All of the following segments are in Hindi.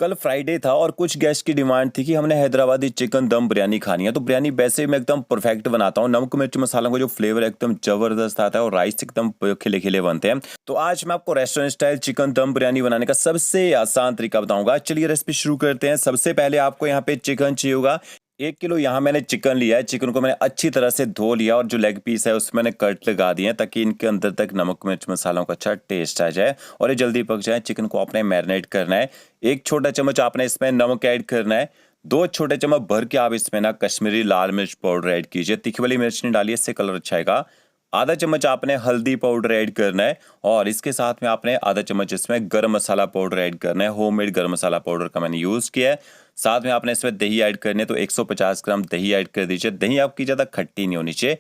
कल फ्राइडे था और कुछ गेस्ट की डिमांड थी कि हमने हैदराबादी चिकन दम बिरयानी खानी है। तो बिरयानी वैसे मैं एकदम परफेक्ट बनाता हूँ, नमक मिर्च मसालों का जो फ्लेवर एकदम जबरदस्त आता है और राइस एकदम खिले खिले बनते हैं। तो आज मैं आपको रेस्टोरेंट स्टाइल चिकन दम बिरयानी बनाने का सबसे आसान तरीका बताऊंगा। चलिए रेसिपी शुरू करते हैं। सबसे पहले आपको यहाँ पे चिकन चाहिए होगा। 1 किलो यहाँ मैंने चिकन लिया है। चिकन को मैंने अच्छी तरह से धो लिया और जो लेग पीस है उसमें मैंने कट लगा दिए हैं ताकि इनके अंदर तक नमक मिर्च मसालों का अच्छा टेस्ट आ जाए और ये जल्दी पक जाए। चिकन को आपने मैरिनेट करना है। 1 छोटा चम्मच आपने इसमें नमक ऐड करना है। 2 छोटे चम्मच भर के आप इसमें ना कश्मीरी लाल मिर्च पाउडर ऐड कीजिए। तीखी वाली मिर्च नहीं डालिए, इससे कलर अच्छा आएगा। आधा चम्मच आपने हल्दी पाउडर ऐड करना है और इसके साथ में आपने आधा चम्मच इसमें गरम मसाला पाउडर ऐड करना है। होममेड गरम मसाला पाउडर का मैंने यूज़ किया है। साथ में आपने इसमें दही ऐड करनी है, तो 150 ग्राम दही ऐड कर दीजिए। दही आपकी ज़्यादा खट्टी नहीं होनी चाहिए।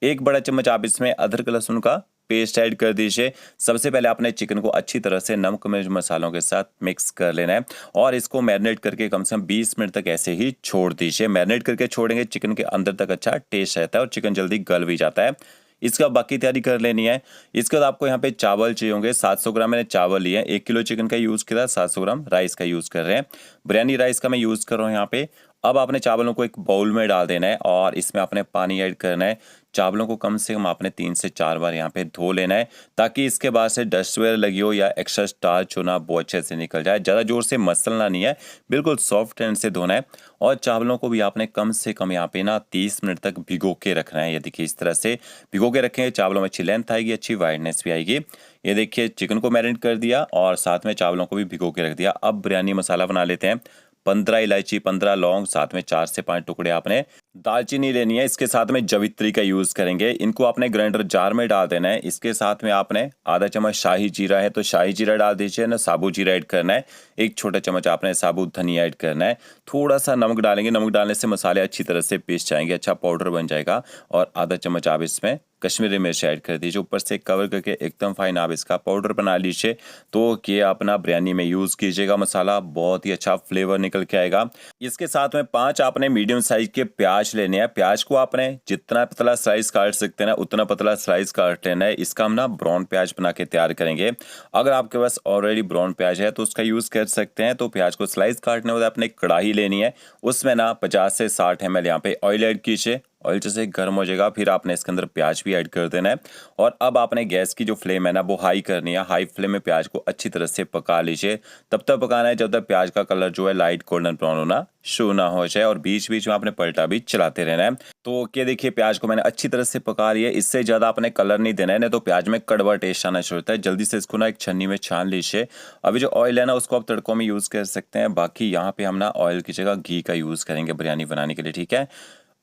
1 बड़ा चम्मच आप इसमें अदरक लहसुन का पेस्ट ऐड कर दीजिए। सबसे पहले आपने चिकन को अच्छी तरह से नमक मिर्च मसालों के साथ मिक्स कर लेना है और इसको मैरिनेट करके कम से कम 20 मिनट तक ऐसे ही छोड़ दीजिए। मैरिनेट करके छोड़ेंगे चिकन के अंदर तक अच्छा टेस्ट रहता है और चिकन जल्दी गल भी जाता है। इसका बाकी तैयारी कर लेनी है। इसके बाद आपको यहाँ पे चावल चाहिए होंगे। 700 ग्राम मैंने चावल लिए हैं। 1 किलो चिकन का यूज़ किया, 700 ग्राम राइस का यूज़ कर रहे हैं। बिरयानी राइस का मैं यूज़ कर रहा हूँ यहाँ पे। अब आपने चावलों को एक बाउल में डाल देना है और इसमें आपने पानी ऐड करना है। चावलों को कम से कम आपने 3 से 4 बार यहाँ पे धो लेना है ताकि इसके बाद से डस्ट वगैरह लगी हो या एक्स्ट्रा स्टार्च हो ना वो अच्छे से निकल जाए। ज़्यादा जोर से मसलना नहीं है, बिल्कुल सॉफ्ट हैंड से धोना है। और चावलों को भी आपने कम से कम यहाँ पे ना 30 मिनट तक भिगो के रखना है। ये देखिए इस तरह से भिगो के रखेंगे, चावलों में अच्छी लेंथ आएगी, अच्छी वाइडनेस भी आएगी। ये देखिए चिकन को मैरिनेट कर दिया और साथ में चावलों को भी भिगो के रख दिया। अब बिरयानी मसाला बना लेते हैं। 15 इलायची, 15 लौंग, साथ में 4 से 5 टुकड़े आपने दालचीनी लेनी है। इसके साथ में जवित्री का यूज करेंगे। इनको आपने ग्राइंडर जार में डाल देना है। इसके साथ में आपने आधा चम्मच शाही जीरा है तो शाही जीरा डाल दीजिए ना, साबुत जीरा ऐड करना है। 1 छोटा चम्मच आपने साबुत धनिया ऐड करना है। थोड़ा सा नमक डालेंगे, नमक डालने से मसाले अच्छी तरह से पीस जाएंगे, अच्छा पाउडर बन जाएगा। और आधा चम्मच आप इसमें कश्मीरी मिर्च ऐड कर दीजिए। ऊपर से कवर करके एकदम फाइन आप इसका पाउडर बना लीजिए। तो ये अपना बिरयानी में यूज़ कीजिएगा मसाला, बहुत ही अच्छा फ्लेवर निकल के आएगा। इसके साथ में 5 आपने मीडियम साइज के प्याज लेने हैं। प्याज को आपने जितना पतला स्लाइस काट सकते हैं ना उतना पतला स्लाइस काट लेना है। इसका हम ना ब्राउन प्याज बना के तैयार करेंगे। अगर आपके पास ऑलरेडी ब्राउन प्याज है तो उसका यूज़ कर सकते हैं। तो प्याज को स्लाइस काटने के बाद आपने कढ़ाई लेनी है, उसमें ना 50 से 60 ml यहाँ पे ऑयल ऐड कीजिए। ऑयल जैसे गर्म हो जाएगा फिर आपने इसके अंदर प्याज भी ऐड कर देना है। और अब आपने गैस की जो फ्लेम है ना वो हाई करनी है। हाई फ्लेम में प्याज को अच्छी तरह से पका लीजिए। तब तक पकाना है जब तक प्याज का कलर जो है लाइट गोल्डन ब्राउन होना शुरू ना हो जाए और बीच बीच में आपने पलटा भी चलाते रहना है। तो क्या देखिए प्याज को मैंने अच्छी तरह से पका लिया है। इससे ज़्यादा आपने कलर नहीं देना है, नहीं तो प्याज में कड़वा टेस्ट आना शुरू होता है। जल्दी से इसको ना एक छन्नी में छान लीजिए। अभी जो ऑयल है ना उसको आप तड़कों में यूज़ कर सकते हैं। बाकी यहाँ पे हम ना ऑयल की जगह घी का यूज़ करेंगे बिरयानी बनाने के लिए, ठीक है।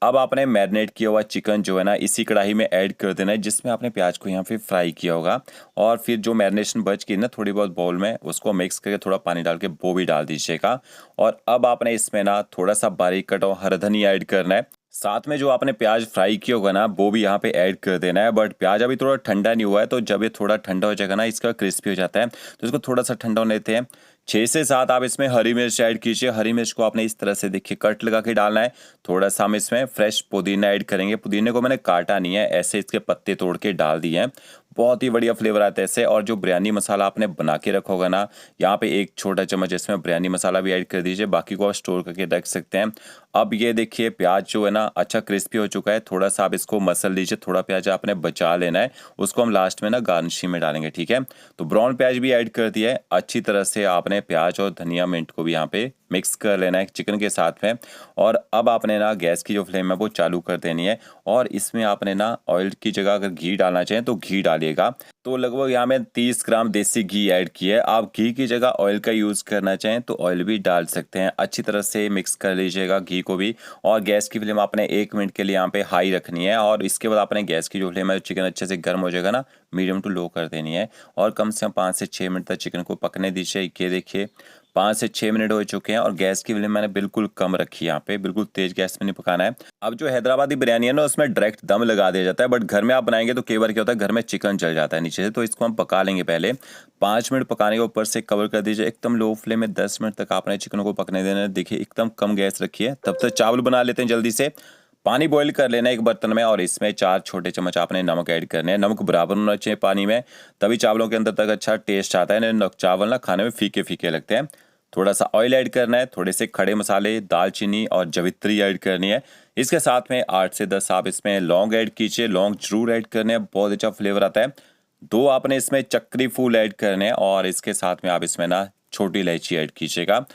अब आपने मैरिनेट किया हुआ चिकन जो है ना इसी कढ़ाई में ऐड कर देना है जिसमें आपने प्याज को यहाँ पे फ्राई किया होगा। और फिर जो मैरिनेशन बच गई ना थोड़ी बहुत बाउल में, उसको मिक्स करके थोड़ा पानी डाल के वो भी डाल दीजिएगा। और अब आपने इसमें ना थोड़ा सा बारीक कटा हुआ हरा धनिया ऐड करना है। साथ में जो आपने प्याज फ्राई किया होगा ना वो भी यहाँ पे ऐड कर देना है। बट प्याज अभी थोड़ा ठंडा नहीं हुआ है, तो जब ये थोड़ा ठंडा हो जाएगा ना इसका क्रिस्पी हो जाता है, तो इसको थोड़ा सा ठंडा होने देते हैं। 6 से 7 आप इसमें हरी मिर्च ऐड कीजिए। हरी मिर्च को आपने इस तरह से देखिए कट लगा के डालना है। थोड़ा सा हम इसमें फ्रेश पुदीना ऐड करेंगे। पुदीने को मैंने काटा नहीं है, ऐसे इसके पत्ते तोड़ के डाल दिए हैं। बहुत ही बढ़िया फ्लेवर आता है ऐसे। और जो बिरयानी मसाला आपने बना के रखा होगा ना, यहाँ पे 1 छोटा चम्मच इसमें बिरयानी मसाला भी ऐड कर दीजिए। बाकी को आप स्टोर करके रख सकते हैं। अब ये देखिए प्याज जो है ना अच्छा क्रिस्पी हो चुका है। थोड़ा सा आप इसको मसल लीजिए। थोड़ा प्याज आपने बचा लेना है, उसको हम लास्ट में ना गार्निशिंग में डालेंगे, ठीक है। तो ब्राउन प्याज भी ऐड कर दिया है। अच्छी तरह से आपने प्याज और धनिया मिंट को भी यहाँ पे मिक्स कर लेना है चिकन के साथ में। और अब आपने ना गैस की जो फ्लेम है वो चालू कर देनी है। और इसमें आपने ना ऑयल की जगह अगर घी डालना चाहें तो घी डालिएगा। तो लगभग यहाँ में 30 ग्राम देसी घी ऐड किया है। आप घी की जगह ऑयल का यूज़ करना चाहें तो ऑयल भी डाल सकते हैं। अच्छी तरह से मिक्स कर लीजिएगा घी को भी। और गैस की फ्लेम आपने 1 मिनट के लिए यहाँ पे हाई रखनी है। और इसके बाद आपने गैस की जो फ्लेम है चिकन अच्छे से गर्म हो जाएगा ना, मीडियम टू लो कर देनी है। और कम से कम 5 से 6 मिनट तक चिकन को पकने दीजिए। ये देखिए 5 से 6 मिनट हो चुके हैं और गैस की फ्लेम मैंने बिल्कुल कम रखी है। यहाँ पे बिल्कुल तेज गैस में नहीं पकाना है। अब जो हैदराबादी बिरयानी है ना उसमें डायरेक्ट दम लगा दिया जाता है, बट घर में आप बनाएंगे तो कई बार क्या होता है घर में चिकन जल जाता है नीचे से। तो इसको हम पका लेंगे पहले। 5 मिनट पकाने के ऊपर से कवर कर दीजिए। एकदम लो फ्लेम में 10 मिनट तक आपने चिकन को पकने देना है। देखिए एकदम कम गैस रखी है। तब तक चावल बना लेते हैं जल्दी से। पानी बॉईल कर लेना है एक बर्तन में और इसमें 4 छोटे चम्मच आपने नमक ऐड करने हैं। नमक बराबर होना चाहिए पानी में, तभी चावलों के अंदर तक अच्छा टेस्ट आता है। चावल ना खाने में फीके फीके लगते हैं। थोड़ा सा ऑयल ऐड करना है, थोड़े से खड़े मसाले, दालचीनी और जवित्री ऐड करनी है। इसके साथ में 8 से 10 आप इसमें लौंग ऐड कीजिए, लौंग जरूर ऐड करने हैं, बहुत अच्छा फ्लेवर आता है। 2 आपने इसमें चक्री फूल ऐड करने हैं और इसके साथ में आप इसमें ना छोटी इलायची ऐड कीजिएगा।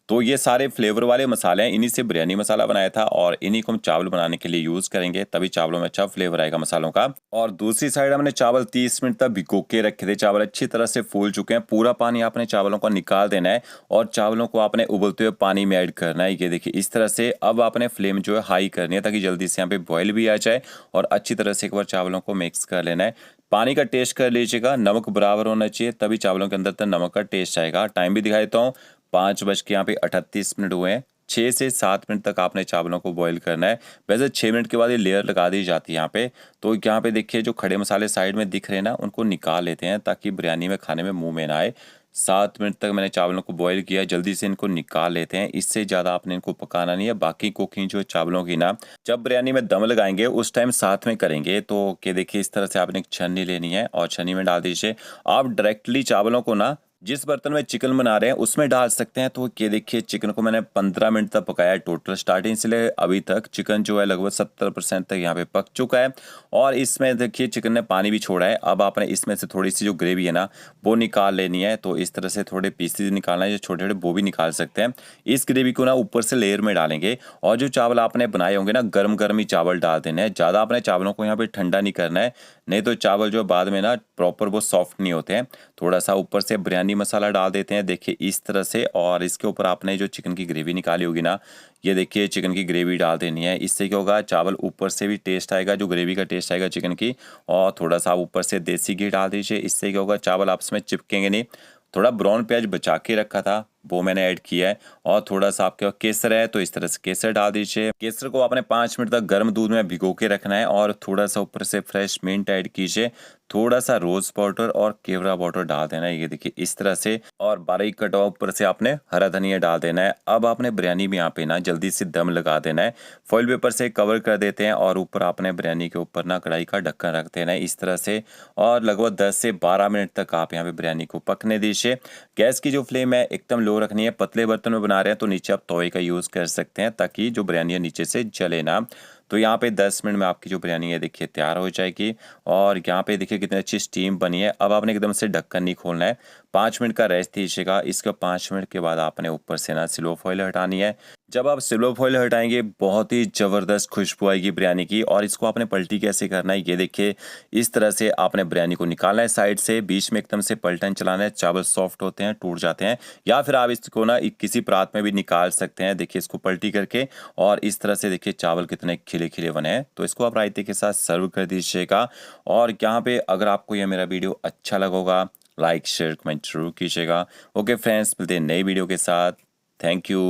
तो ये सारे फ्लेवर वाले मसाले हैं, इन्हीं से बिरयानी मसाला बनाया था और इन्हीं को हम चावल बनाने के लिए यूज़ करेंगे, तभी चावलों में अच्छा फ्लेवर आएगा मसालों का। और दूसरी साइड हमने चावल 30 मिनट तक भिगो के रखे थे। चावल अच्छी तरह से फूल चुके हैं, पूरा पानी आपने चावलों को निकाल देना है और चावलों को आपने उबलते हुए पानी में ऐड करना है। ये देखिए इस तरह से। अब आपने फ्लेम जो है हाई करनी है ताकि जल्दी से यहाँ पे बॉयल भी आ जाए और अच्छी तरह से एक बार चावलों को मिक्स कर लेना है। पानी का टेस्ट कर लीजिएगा, नमक बराबर होना चाहिए, तभी चावलों के अंदर तक नमक का टेस्ट आएगा। टाइम भी दिखा देता हूँ, 5:38 हुए हैं। 6 से 7 मिनट तक आपने चावलों को बॉईल करना है। वैसे 6 मिनट के बाद ये लेयर लगा दी जाती है यहाँ पे। तो यहाँ पे देखिए जो खड़े मसाले साइड में दिख रहे हैं ना, उनको निकाल लेते हैं ताकि बिरयानी में खाने में मुंह में ना आए। 7 मिनट तक मैंने चावलों को बॉईल किया, जल्दी से इनको निकाल लेते हैं। इससे ज़्यादा आपने इनको पकाना नहीं है। बाकी कुकिंग जो चावलों की ना, जब बिरयानी में दम लगाएंगे उस टाइम साथ में करेंगे। तो कि देखिए इस तरह से आपने एक छन्नी लेनी है और छन्नी में डाल दीजिए। आप डायरेक्टली चावलों को ना जिस बर्तन में चिकन बना रहे हैं उसमें डाल सकते हैं। तो ये देखिए चिकन को मैंने 15 मिनट तक पकाया है टोटल, स्टार्टिंग से ले अभी तक। चिकन जो है लगभग 70% तक यहाँ पे पक चुका है और इसमें देखिए चिकन ने पानी भी छोड़ा है। अब आपने इसमें से थोड़ी सी जो ग्रेवी है ना वो निकाल लेनी है। तो इस तरह से थोड़े पीसेज निकालना है, जो छोटे छोटे वो भी निकाल सकते हैं। इस ग्रेवी को ना ऊपर से लेयर में डालेंगे और जो चावल आपने बनाए होंगे ना, गर्म गर्म ही चावल डाल देने हैं। ज़्यादा आपने चावलों को यहाँ पे ठंडा नहीं करना है, नहीं तो चावल जो बाद में ना प्रॉपर वो सॉफ्ट नहीं होते हैं। थोड़ा सा ऊपर से बिरयानी मसाला डाल देते हैं, देखिए इस तरह से। और इसके ऊपर आपने जो चिकन की ग्रेवी निकाली होगी ना, ये देखिए चिकन की ग्रेवी डाल देनी है। इससे क्या होगा, चावल ऊपर से भी टेस्ट आएगा, जो ग्रेवी का टेस्ट आएगा चिकन की। और थोड़ा सा ऊपर से देसी घी डाल दीजिए, इससे क्या होगा, चावल आपस में चिपकेंगे नहीं। थोड़ा ब्राउन प्याज बचा के रखा था वो मैंने ऐड किया है। और थोड़ा सा आपके पास केसर है तो इस तरह से केसर डाल दीजिए। केसर को आपने 5 मिनट तक गर्म दूध में भिगो के रखना है और थोड़ा सा ऊपर से फ्रेश मिंट ऐड कीजिए। थोड़ा सा रोज पाउडर और केवड़ा पाउडर डाल देना है, ये देखिए इस तरह से। और बारीक कटा हुआ ऊपर से आपने हरा धनिया डाल देना है। अब आपने बिरयानी में यहाँ पे ना जल्दी से दम लगा देना है। फॉइल पेपर से कवर कर देते हैं और ऊपर आपने बिरयानी के ऊपर ना कढ़ाई का ढक्कन रख देना है इस तरह से। और लगभग 10 से 12 मिनट तक आप यहाँ पे बिरयानी को पकने दीजिए। गैस की जो फ्लेम है एकदम लो रखनी है। पतले बर्तन में बना रहे हैं तो नीचे आप तवे का यूज़ कर सकते हैं ताकि जो बिरयानी है नीचे से जले ना। तो यहाँ पे 10 मिनट में आपकी जो बिरयानी है देखिए तैयार हो जाएगी। और यहाँ पे देखिए कितनी अच्छी स्टीम बनी है। अब आपने एकदम से ढक्कन नहीं खोलना है, 5 मिनट का रेस्ट दीजिएगा। इसके 5 मिनट के बाद आपने ऊपर से ना सिल्वर फॉइल हटानी है। जब आप सिल्वर फॉइल हटाएंगे बहुत ही ज़बरदस्त खुशबू आएगी बिरयानी की। और इसको आपने पलटी कैसे करना है, ये देखिए इस तरह से आपने बिरयानी को निकालना है साइड से, बीच में एकदम से पलटन चलाना है। चावल सॉफ्ट होते हैं, टूट जाते हैं। या फिर आप इसको ना किसी परात में भी निकाल सकते हैं, देखिए इसको पलटी करके। और इस तरह से देखिए चावल कितने खिले खिले बने हैं। तो इसको आप रायते के साथ सर्व कर दीजिएगा। और यहाँ पे अगर आपको यह मेरा वीडियो अच्छा लगा होगा, लाइक शेयर कमेंट जरूर कीजिएगा। ओके फ्रेंड्स, मिलते हैं नई वीडियो के साथ। Thank you.